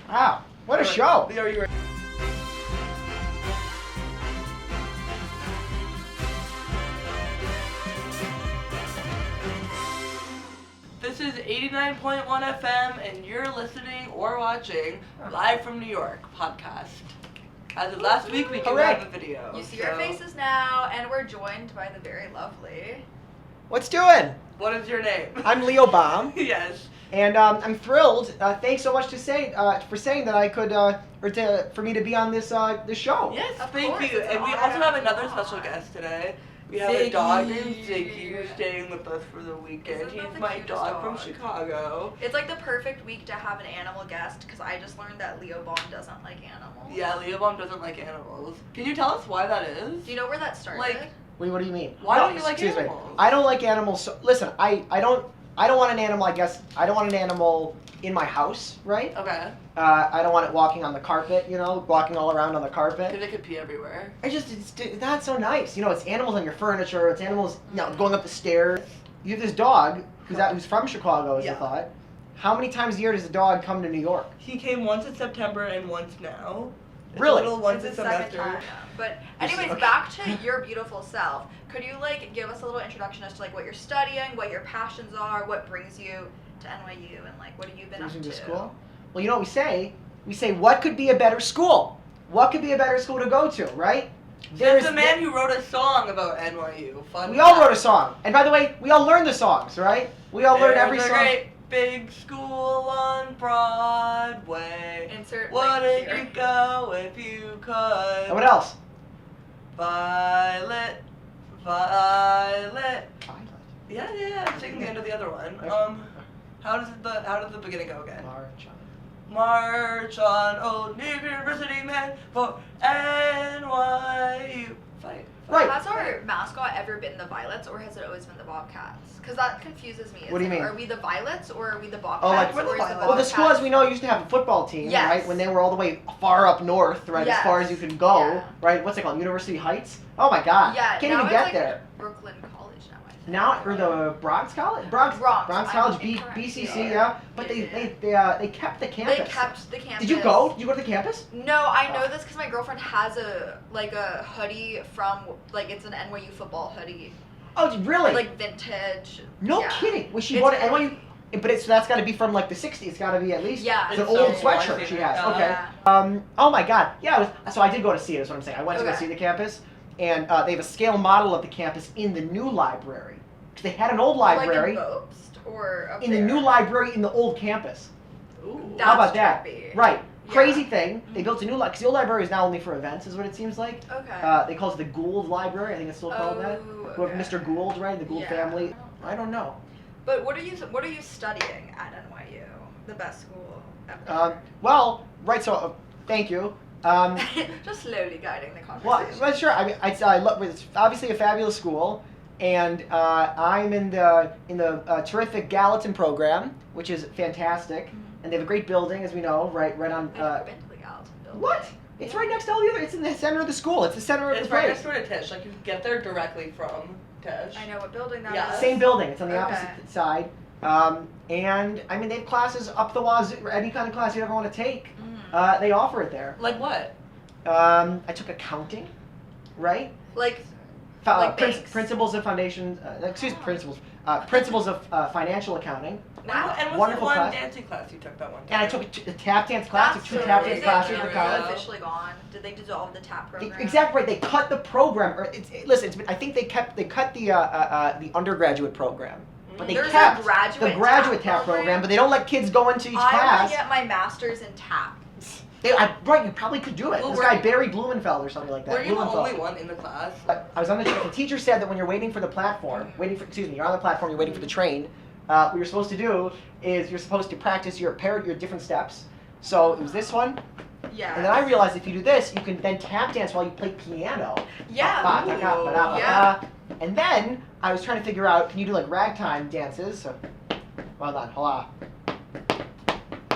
Wow, what a show. Are you ready? This is 89.1 FM, and you're listening or watching Live from New York podcast. As of last week, we do have a video. You see our faces now, and we're joined by the very lovely... What's doing? What is your name? I'm Leo Baum. Yes. And I'm thrilled. Thanks so much for saying that I could, for me to be on this show. Yes, Of thank course, you. it's an And we honor also have to another have you special on. guest today. We have Ziggy. a dog named Ziggy who's staying with us for the weekend. Isn't that He's the my cutest dog from dog? Chicago. It's like the perfect week to have an animal guest, because I just learned that Leo Baum doesn't like animals. Yeah, Leo Baum doesn't like animals. Can you tell us why that is? Do you know where that started? Like, What do you mean? Why don't you like excuse animals? Me. I don't like animals. So, listen, I don't want an animal. I guess I don't want an animal in my house, right? okay. I don't want it walking on the carpet. Walking all around on the carpet. Because it could pee everywhere. It's not so nice. It's animals on your furniture. It's animals, going up the stairs. You have this dog who's from Chicago, as I thought. How many times a year does the dog come to New York? He came once in September and once now. It's Really? A little once it's a the second semester. time. But anyways, Okay. back to your beautiful self. Could you give us a little introduction as to what you're studying, what your passions are, what brings you to NYU, and what have you been up to? School? Well, we say what could be a better school? What could be a better school to go to, right? There's a man who wrote a song about NYU. Fun We all fact. wrote a song, and by the way, we all learned the songs, right? We all learned every There's a song. great big school on Broadway. Insert Wouldn't here. you go if you could? And what else? Violet, Violet. Yeah. Sing the end of the other one. How does the beginning go again? March on, old New York University men for NYU. Fight. Right. Has our mascot ever been the Violets, or has it always been the Bobcats? Because that confuses me. What do you mean? Are we the Violets, or are we the Bobcats? Oh, we're the or is Violets. Well, the school, as Bobcats- we know, used to have a football team, Yes. right? When they were all the way far up north, right? Yes. As far as you could go, Yeah. right? What's it called? University Heights? Oh my God. Yeah, Can't now even it's get like there. Brooklyn College now, I think. Now, or the Bronx College? Bronx I'm College, incorrect. BCC, Yeah. yeah. But Yeah. they kept the campus. They kept the campus. Did you go? Did you go to the campus? No, I know this because my girlfriend has a hoodie from it's an NYU football hoodie, Oh, really? vintage. No yeah. kidding. Was she It's bought it really- NYU? But that's got to be from the 60s. It's got to be at least. Yeah. It's an It's old so sweatshirt expensive. she has. Yeah. Okay. Yeah. Oh my God. Yeah. So I did go to see it. Is what I'm saying. I went to go Okay. see the campus, and they have a scale model of the campus in the new library. Because they had an old library. Like in Bobst or up in the there? new library in the old campus. Ooh. That's How about that? trippy. Right. Yeah. Crazy thing. They built a new library. Because the old library is now only for events, is what it seems like. Okay. They call it the Gould Library. I think it's still called that. Whoever okay. Mr. Gould, right? The Gould Yeah. family. I don't know. But what are you studying at NYU? The best school ever. Right. So, thank you. Just slowly guiding the Well, conversation. sure. I mean, I look. It's obviously a fabulous school, and I'm in the terrific Gallatin program, which is fantastic, and they have a great building, as we know, right on. I've never been to the Gallatin building. What? It's right next to all the other. It's in the center of the school. It's the center of It's the right place. next door to Tisch. You can get there directly from Tisch. I know what building that is. Yeah. Same building. It's on the Okay. opposite side. And I mean, they have classes up the wazoo. Any kind of class you ever want to take, they offer it there. Like what? I took accounting, right? Like banks. Principles of foundation. Principles of financial accounting. Wow. And what's Wonderful the one class. dancing class you took that one time? And I took a tap dance class. That's Took two so tap amazing. dance classes Yeah, for it's college. officially gone. Did they dissolve the tap program? Exactly right. They cut the program. Listen, I think they cut the undergraduate program, but they There's kept a graduate the graduate tap tap program. program? But they don't let kids go into each I want class. to get my master's in tap. Right, you probably could do it. Well, this were- guy Barry Blumenfeld or something like that. Were you the Blumenfeld. only one in the class? I was on the teacher said that when you're waiting for the platform, you're on the platform, you're waiting for the train. What you're supposed to do is you're supposed to practice your different steps. So it was this one, Yeah. and then I realized if you do this, you can then tap dance while you play piano. Yeah. Ba, da, ka, ba, da, ba, Yeah. da. And then I was trying to figure out, can you do like ragtime dances? So, hold on, hold on.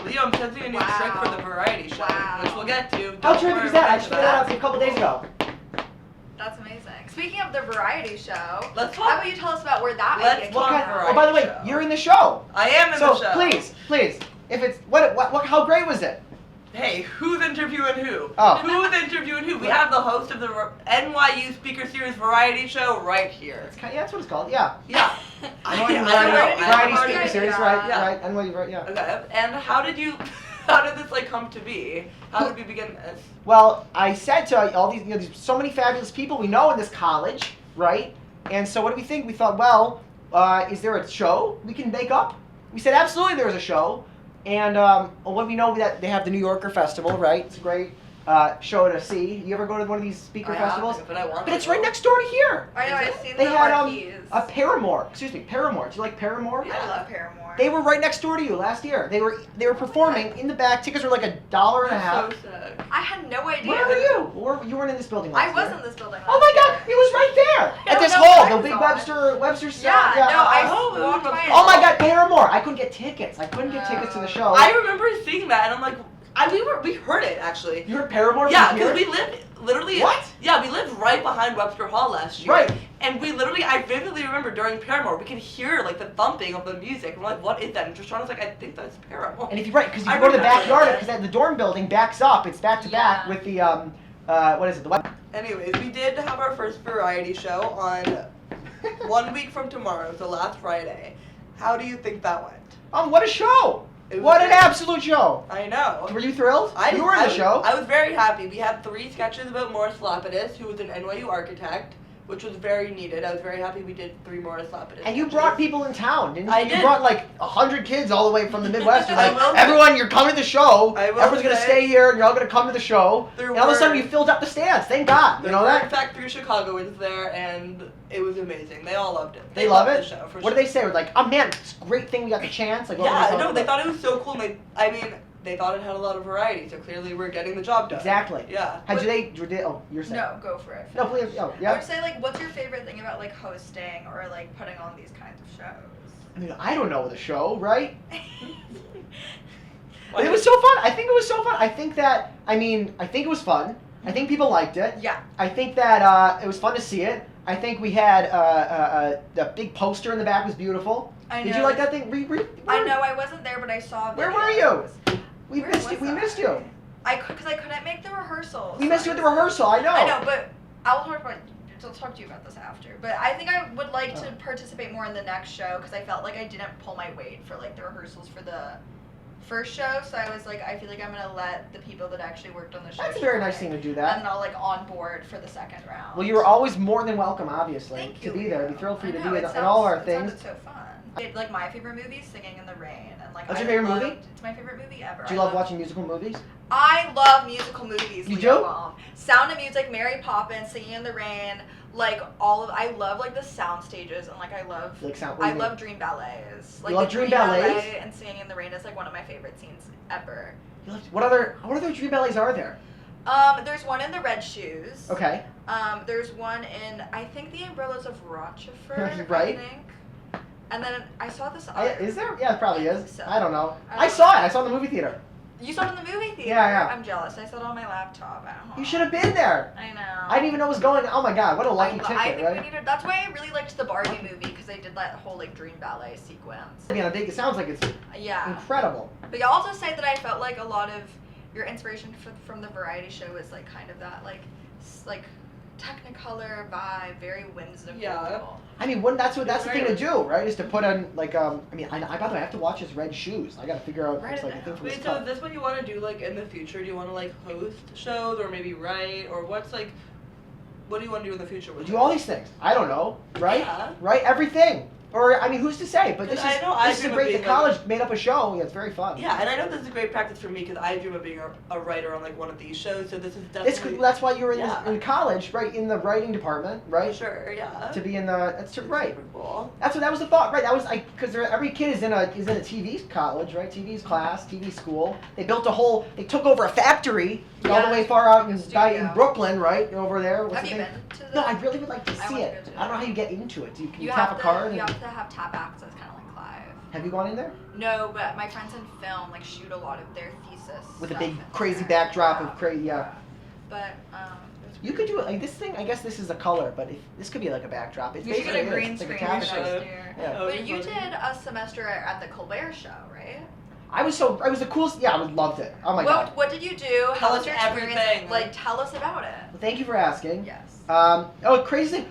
Leo, I'm sensing a new trick for the variety show, Wow. which we'll get to. How Don't terrific worry, is that? we'll I get just to figured that out a couple days ago. That's amazing. Speaking of the variety show, Let's how talk. about you tell us about where that Let's idea talk came What from? kind, variety oh, by the way, show. you're in the show. I am in So the show. please, if it's what, how great was it? Hey, who's interviewing who? Oh. Who's interviewing who? We have the host of the NYU Speaker Series variety show right here. It's kind of, yeah, that's what it's called. Yeah. Yeah. NYU I variety know. speaker series, Yeah. right? Yeah. Right. NYU, right? Yeah. Okay. And how did this like come to be? How did we begin this? Well, I said to all these, there's so many fabulous people we know in this college, right? And so what do we think? We thought, well, is there a show we can make up? We said, absolutely, there's a show. And when we know that they have the New Yorker Festival, right? It's a great show to see. You ever go to one of these speaker festivals? But I want But to it's go. right next door to here. I know, I've seen They the had marquees. a Paramore. Excuse me, Paramore. Do you like Paramore? Yeah. I love Paramore. They were right next door to you last year. They were performing in the back. Tickets were like $1.50. So sick. I had no idea. Where were you? You weren't in this building I last was year. in this building. Oh my last God! year. It was right there I at don't this know what hall, I the big saw. Webster Yeah, Sound. no, I Oh, walked by it. Oh my God, Paramore! I couldn't get tickets. I couldn't get tickets to the show. I remember seeing that, and I'm like, we heard it actually. You heard Paramore? Yeah, from here? because we lived literally. What? Yeah, we lived right behind Webster Hall last year. Right. And we literally, I vividly remember during Paramore, we could hear like the thumping of the music. And we're like, what is that? And Trishana was like, I think that's Paramore. And if you because you I go to the remember backyard, that. because the dorm building backs up. It's back to back Yeah. with the what is it? The web. Anyways, we did have our first variety show on 1 week from tomorrow, so last Friday. How do you think that went? What a show! It was What an great. absolute show! I know. Were you thrilled? You were in the show. I was very happy. We had 3 sketches about Morris Lapidus, who was an NYU architect, which was very needed. I was very happy we did 3 Morris Lapidus. And you sketches. brought people in town, didn't you? I You did. brought like 100 kids all the way from the Midwest. You're I like, will- everyone, you're coming to the show. I will Everyone's gonna say- stay here, and you're all gonna come to the show. There And all of a sudden, were- you filled up the stands. Thank God. You There know were, that? in fact, 3 Chicagoans there, and it was amazing. They all loved it. They love loved it. The show, for What sure. did they say? Like, oh man, it's a great thing we got the chance. Like, what were Yeah, talking no, they about? thought it was so cool. They thought it had a lot of variety, so clearly we're getting the job done. Exactly. Yeah. Did they? Oh, you're saying. No, go for it. No, please. Oh, I yeah. would say, like, what's your favorite thing about, like, hosting or, like, putting on these kinds of shows? I mean, I don't know the show, right? Well, It was so fun. I think it was so fun. I think it was fun. I think people liked it. Yeah. I think that it was fun to see it. I think we had the big poster in the back was beautiful. I Did know. you like that thing? I know, I wasn't there, but I saw Where videos. were you? We Where missed you. was We I? missed you. Because I couldn't make the rehearsals. We missed you at the rehearsal. I know. I know, but I'll talk to you about this after. But I think I would like to participate more in the next show because I felt like I didn't pull my weight for like the rehearsals for the first show. So I was like, I feel like I'm gonna let the people that actually worked on the show. That's a very shine. nice thing to do And that. then I'll like on board for the second round. Well, you were always more than welcome, obviously, Thank to you, be there. I'd be Leo. thrilled for you I to know, be it in all our sounds- things. It sounded so fun. Like my favorite movie, Singing in the Rain, and like What's I your favorite loved- movie? It's my favorite movie ever. Do you love watching musical movies? I love musical movies. You Leo do? Baum. Sound of Music, Mary Poppins, Singing in the Rain, like I love like the sound stages and like I love What do you love dream ballets. Like love the dream ballets? ballet and Singing in the Rain is like one of my favorite scenes ever. What other dream ballets are there? There's one in the Red Shoes. Okay. There's one in I think the Umbrellas of Rochefort. Right. I think. And then I saw this. Is there? Yeah, it probably is. So. I don't know. I I saw it. I saw it in the movie theater. You saw it in the movie theater. Yeah. I'm jealous. I saw it on my laptop at home. You should have been there. I know. I didn't even know it was going. Oh my God, what a lucky I ticket, think right? we needed. That's why I really liked the Barbie movie because they did that whole like dream ballet sequence. I mean, I think it sounds like it's Yeah. incredible. But you also say that I felt like a lot of your inspiration from the variety show was like kind of that like Technicolor vibe, very whimsical. Yeah. I mean, that's the thing to do, right? Is to put on like I mean, by the way, I have to watch his Red Shoes. I got to figure out Write it's it like a thing from his Wait, so cup. is this what you want to do like in the future? Do you want to like host shows or maybe write or what do you want to do in the future with Do it? all these things. I don't know, right? Yeah. Right? Everything. Or I mean, who's to say? But this I is know I this is a dream of great. The being, college like- made up a show. Yeah, it's very fun. Yeah, and I know this is a great practice for me because I dream of being a writer on like one of these shows. So this is definitely That's why you were Yeah. in college, right? In the writing department, right? sure. Yeah. To be in the right. Super cool. That was the thought, right? That was because every kid is in a TV college, right? TV's class, TV school. They took over a factory all Yeah. the way far out in Studio. Brooklyn, right? Over there. What's Have the you thing? been to the? No, I really would like to I see want to it. go to I don't know it. how you get into it. Can you You tap have a card? You have to have tap access, kind of like Clive. Have you gone in there? No, but my friends in film like shoot a lot of their thesis With a stuff big in crazy there. backdrop Yeah. of crazy, yeah. But You could do it like this thing. I guess this is a color, but this could be like a backdrop. It's you should get a basically green it's like screen a next tapestry. tapestry. year. Yeah. Oh, But you funny. did a semester at the Colbert Show, right? I was the coolest. Yeah, I loved it. Oh my god. What did you do? How Tell was us your experience? everything. Like, tell us about it. Well, thank you for asking. Yes. Crazy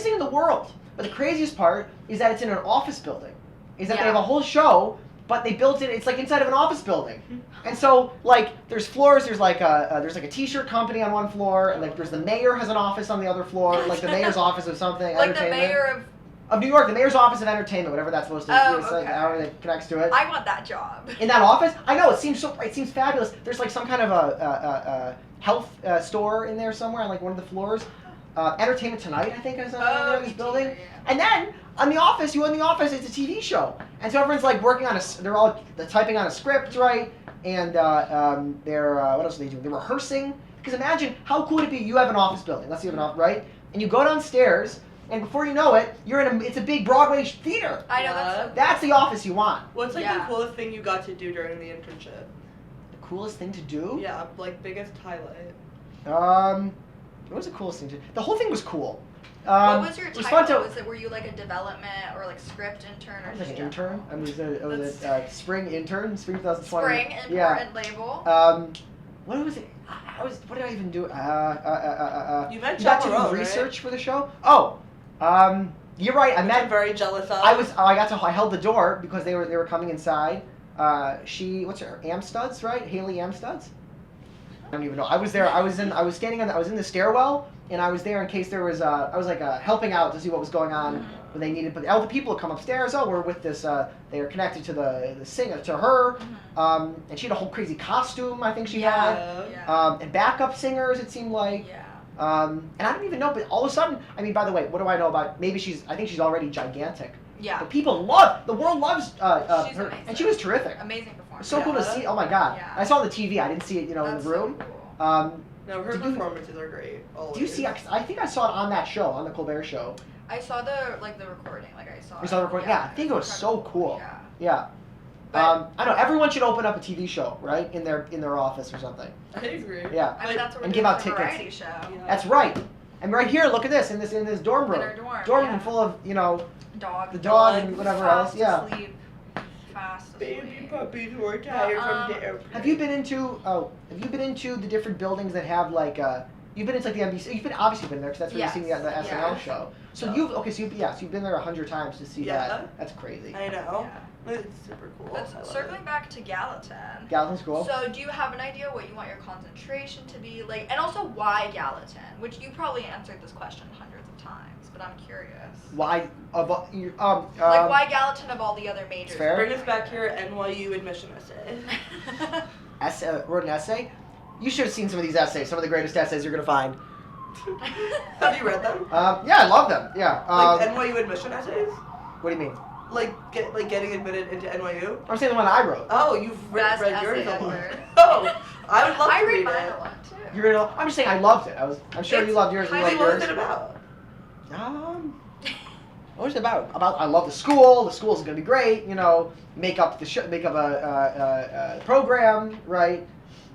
thing in the world. But the craziest part is that it's in an office building. Is that they have a whole show, but they built it. It's like inside of an office building. And so, like, there's floors. There's like a T-shirt company on one floor, and like there's the mayor has an office on the other floor, like the mayor's office of something. Like the entertainment. mayor of New York, the mayor's office of entertainment, whatever that's supposed to be. Oh, It's like okay. however that connects to it. I want that job. In that office, I know it seems fabulous. There's like some kind of a health store in there somewhere on like one of the floors. Entertainment Tonight, I think, is in this building. Yeah. And then on the office, it's a TV show, and so everyone's like working on they're all typing on a script, right? And they're what else are they doing? They're rehearsing. Because imagine how cool would it be? You have an office building. Let's say you have an office, right? And you go downstairs. And before you know it, it's a big Broadway theater. I know that's. So That's the office you want. What's like the coolest thing you got to do during the internship? The coolest thing to do? Yeah, like biggest highlight. What was the coolest thing to do? The whole thing was cool. What was your it was title? fun to, Were you like a development or like script intern or I was like an just intern. I was spring intern, spring 2020. spring important label? What was it? What did I even do? You met got to Chaperone, do right? research for the show. Oh, you're right. I'm very jealous of. I held the door because they were coming inside. What's her Amstuds, right? Haley Amstuds. I don't even know. I was there. I was in the stairwell, and I was there in case there was. I was like helping out to see what was going on when they needed. But all the people would come upstairs. Oh, we're with this. They are connected to the singer, to her, and she had a whole crazy costume. I think she had. Yeah. And backup singers. It seemed like. Yeah. And I don't even know. But all of a sudden, I mean, by the way, what do I know about? Maybe I think she's already gigantic. Yeah. But the world loves She's her, amazing. and she was terrific. Amazing performance. So cool to see. Oh my god! Yeah. I saw it on the TV. I didn't see it, That's in the room. So cool. No, her performances are great. Always. Do you see? I think I saw it on that show, on the Colbert Show. I saw the recording. Like I saw. You saw the recording? Yeah, I think it was so incredible. cool. Yeah. Yeah. But- I know everyone should open up a TV show, right, in their office or something. I agree. Yeah. I mean, that's what we're And doing give out with a tickets. variety show. Yeah. That's right. And right here, look at this in this dorm room. In our dorm. Dorm yeah. room full of Dog. the dog and Dogs, whatever Fast else. Yeah. Asleep. Fast asleep. Baby puppies who are tired from the airplane. Have you been into the different buildings that have like you've been into like the NBC? You've obviously been there because that's where Yes. you've seen the SNL Yeah. show. So Yeah. you've been there 100 times to see Yeah. that. That's crazy. I know. Yeah. It's super cool. I But love circling it. back to Gallatin. Gallatin's cool. So, do you have an idea what you want your concentration to be like, and also why Gallatin? Which you probably answered this question hundreds of times, but I'm curious. Why Like, why Gallatin of all the other majors? fair. Bring us back to your NYU admission essay. Wrote an essay. You should have seen some of these essays. Some of the greatest essays you're gonna find. Have you read them? Yeah, I love them. Yeah. Like NYU admission essays? What do you mean? Getting admitted into NYU? I'm saying the one I wrote. Oh, you've Best read essay yours a lot. ever. Oh, I would love I to read read mine it. a lot too. I'm just saying I loved it. I'm sure you It's loved yours. You highly liked What yours. was it about? What was it about? I love the school. The school's gonna be great. Make up a program, right?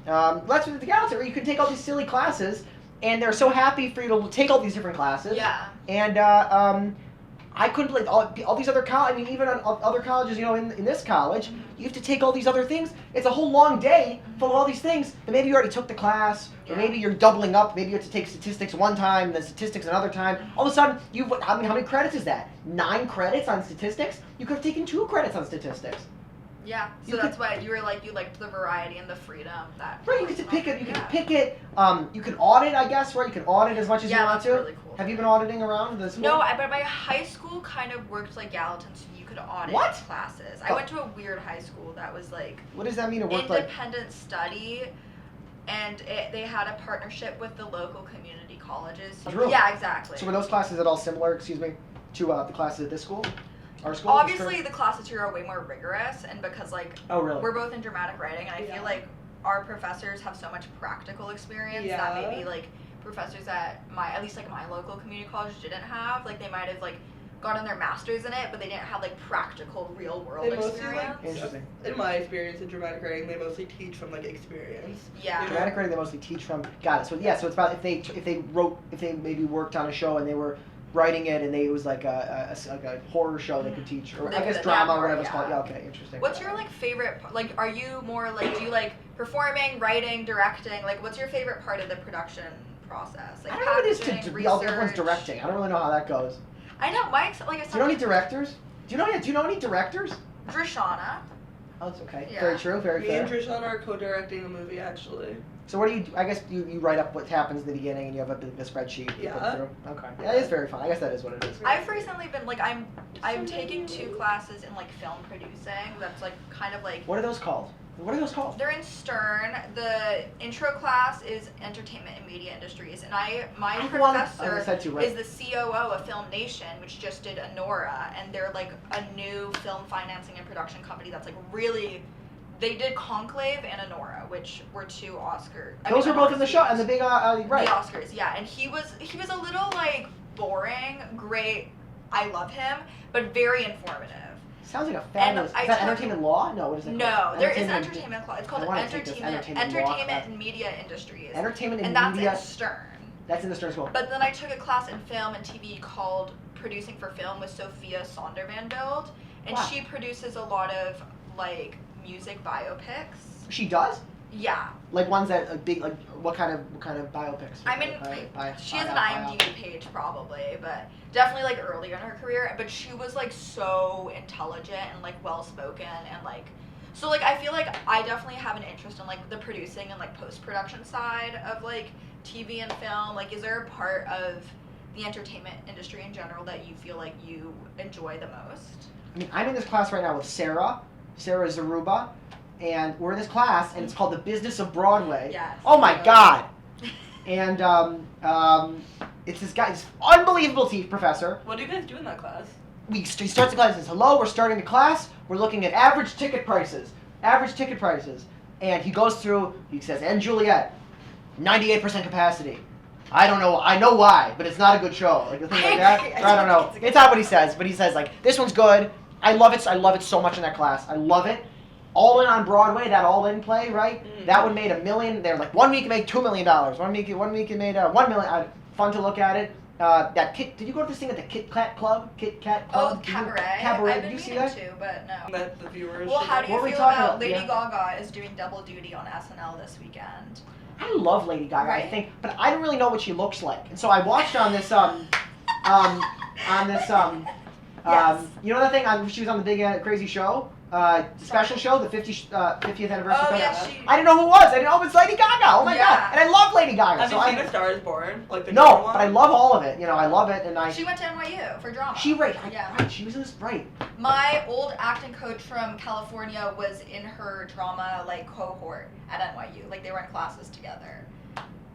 That's what the Gallatin, where you can take all these silly classes, and they're so happy for you to take all these different classes. Yeah. And I couldn't believe all these other colleges. I mean, even on other colleges, in this college, you have to take all these other things. It's a whole long day full of all these things. But maybe you already took the class, or Yeah. maybe you're doubling up. Maybe you have to take statistics one time, and then statistics another time. All of a sudden, how many credits is that? 9 credits on statistics? You could have taken 2 credits on statistics. Yeah. So You that's could- why you were like, you liked the variety and the freedom that. Right, you get to pick it. You can Yeah. pick it. You can audit, I guess. Right, you can audit as much as you Yeah, want that's to. really cool. Have you been auditing around the school? No, but my high school kind of worked like Gallatin, so you could audit What? classes. Oh. I went to a weird high school that was like What does that mean? It worked like. independent study, and they had a partnership with the local community colleges. Really? Yeah, exactly. So were those classes at all similar? Excuse me, to the classes at this school, our school? Obviously, the classes here are way more rigorous, and because Oh really? we're both in dramatic writing, and I Yeah. feel like our professors have so much practical experience that Yeah. maybe like professors at at least my local community college didn't have. Like they might have gotten their masters in it, but they didn't have practical real world They mostly experience. Interesting. in my experience in dramatic writing, they mostly teach from experience. Yeah. You know? Dramatic writing they mostly teach from. Got it. So yeah, so it's about if they maybe worked on a show and they were writing it, and it was like a horror show they could teach, or I guess The drama or genre, whatever it's yeah. called. Yeah, okay, interesting. What's your like favorite? Like, are you more like do you like performing, writing, directing? Like, what's your favorite part of the production process? Like, I don't know what it is to packaging, everyone's research? directing. I don't really know how that goes. I know Mike's like. Do you know any directors? Do you know any directors? Drashana. Oh, it's okay. Yeah. Very true. Very Me and fair. Trishan are co-directing a movie actually. So what do you do? I guess you write up what happens in the beginning, and you have a spreadsheet. You put Yeah. through. Okay. Yeah, it's very fun. I guess that is what it is. I've recently been like I'm taking 2 classes in like film producing. That's like kind of like What are those called? What are those called? they're in Stern. The intro class is entertainment and media industries, and my I have one- professor I said too, right? is the COO of Film Nation, which just did Anora, and they're like a new film financing and production company that's like really. They did Conclave and Anora, which were 2 Oscar. Those are both in the show, and the big right. The Oscars, yeah, and he was a little like boring, great. I love him, but very informative. Sounds like a fabulous. I Is that took- entertainment law? No, what is it? No, called? there is entertainment class. It's called I wanna take this entertainment law class. and media industries. Entertainment and And that's media. in Stern. That's in the Stern School. But then I took a class in film and TV called Producing for Film with Sophia Sondervanveld, and Wow. she produces a lot of like music biopics. She does. Yeah, Like ones that big. Like what kind of biopics? I mean, she has an IMDb page probably, but definitely like earlier in her career. But she was like so intelligent and like well spoken and like, so like I feel like I definitely have an interest in like the producing and like post production side of like TV and film. Like, is there a part of the entertainment industry in general that you feel like you enjoy the most? I mean, I'm in this class right now with Sarah Zaruba, and we're in this class, and it's called The Business of Broadway. Yes. Oh my God! And it's this guy, this unbelievable professor. What do you guys do in that class? He starts the class and says, "Hello, we're starting the class. We're looking at average ticket prices. And he goes through. He says, "And Juliet, 98% capacity. I don't know. I know why, but it's not a good show. Like the thing like that. Or I don't know. It's not what he says, but he says like this one's good. I love it so much in that class. I love it. All In on Broadway, that All In play, right? Mm. That one made $1 million. They're like 1 week it made $2 million. 1 week it made $1 million. Fun to look at it. Did you go to this thing at the Kit Kat Club? Oh, Cabaret. Cabaret. I've Did been you see meaning that? to, but no. That the viewers. Well, should how do know. you What were we feel talking about about? Lady Yeah. Gaga is doing double duty on SNL this weekend? I love Lady Gaga, I Right? think, but I don't really know what she looks like. And so I watched on this Yes. you know that thing she was on the big crazy show, special show, the 50th anniversary. Oh, special? yeah, she- I didn't know who it was. I didn't know it was Lady Gaga. Oh my Yeah. God! And I love Lady Gaga. Have so you I seen A Star Is Born? Like the no, newer one? but I love all of it. You know, I love it, and I. She went to NYU for drama. Yeah. Right, she was in this, right. My old acting coach from California was in her drama like cohort at NYU. Like they were in classes together,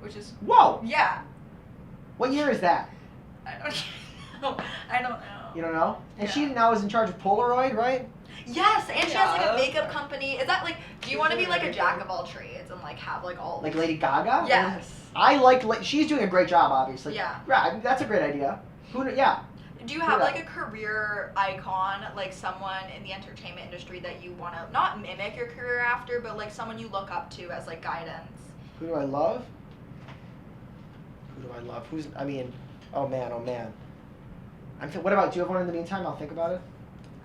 which is Whoa! yeah. What year is that? I don't know. I don't know. You don't know? And she Yeah. now is in charge of Polaroid, right? Yes, and she has like a Yeah. makeup company. Is that like? Do you want to be like a She's jack of all trades and like have like all? Like Lady Gaga? Yes. I like. She's doing a great job, obviously. Yeah. Right. That's a great idea. Yeah. Do you have Yeah. like a career icon, like someone in the entertainment industry that you want to not mimic your career after, but like someone you look up to as like guidance? Who do I love? Who's? I mean, oh man. What about? Do you have one in the meantime? I'll think about it.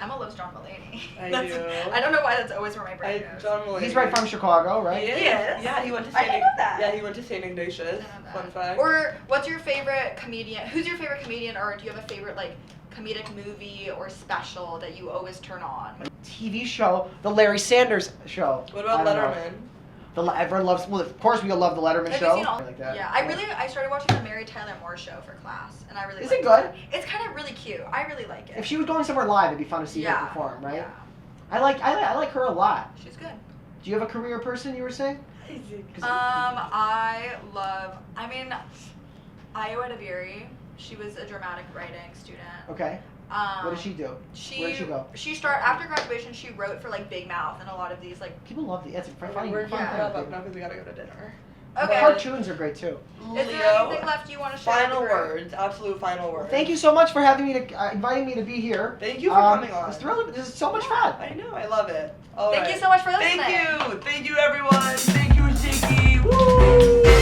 I'm a Love John Mulaney. I That's- do. I don't know why that's always where my brain goes. John Mulaney. He's right from Chicago, right? He is. He is? Yeah, he went to I St. didn't know that. Yeah, he went to St. Ignatius. I didn't know Fun that. fact. Or what's your favorite comedian? Who's your favorite comedian, or do you have a favorite like comedic movie or special that you always turn on? TV show, the Larry Sanders Show. What about I don't know. Letterman? Everyone loves. Well, of course we all love the Letterman Have Show. you seen all? Like that. Yeah, I started watching the Mary Tyler Moore Show for class, and I really. Is it liked good? It's kind of really cute. I really like it. If she was going somewhere live, it'd be fun to see her yeah, perform, right? Yeah, I like her a lot. she's good. Do you have a career person you were saying? 'Cause- I love. I mean, Io Edaviri. She was a dramatic writing student. Okay. What did she do? Where did she go? After graduation. She wrote for like Big Mouth and a lot of these like. People love the. It's a funny. We're fun gonna thing. wrap up now because we gotta go to dinner. Okay. Cartoons are great too. Is there Leo, anything left you want to share? final with the group? words. Absolute final words. Thank you so much for having me to inviting me to be here. Thank you for coming on. I was thrilled. This is so much fun. I know. I love it. All Thank right. you so much for listening. Thank you. Thank you, everyone. Thank you, Ziggy. Woo!